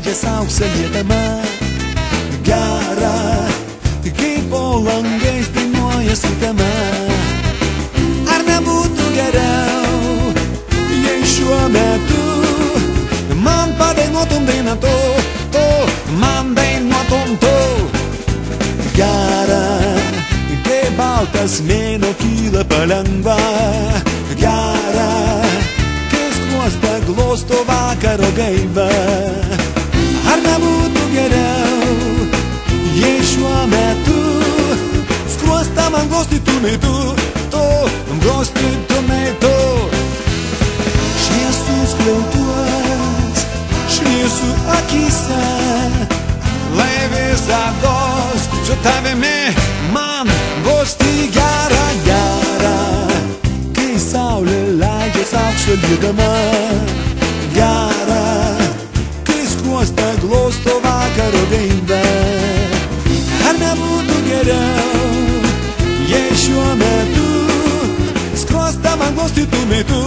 leidžias auksą liedama. Gera, kai po langais dainuoja sutema. Ar nebūtų geriau, jei šiuo metu man padainuotum dainą tu, man dainuotum tu. Gera, kai baltas mėnuo kyla palengva. Gera, kai skruostą glosto vakaro gaiva. Ar nebūtų geriau, jei šiuo metu skruostą man glostytumei tu, glostytumei tu. Šviesus skliautuos, šviesų akyse, lai visados su tavimi man bus tik gera, gera. Kai saulė leidžias aukso liedama. Gera, kai skruostą glosto vakaro gaiva. Ar nebūtų geriau, jei šiuo metu skruostą man glostytumei tu,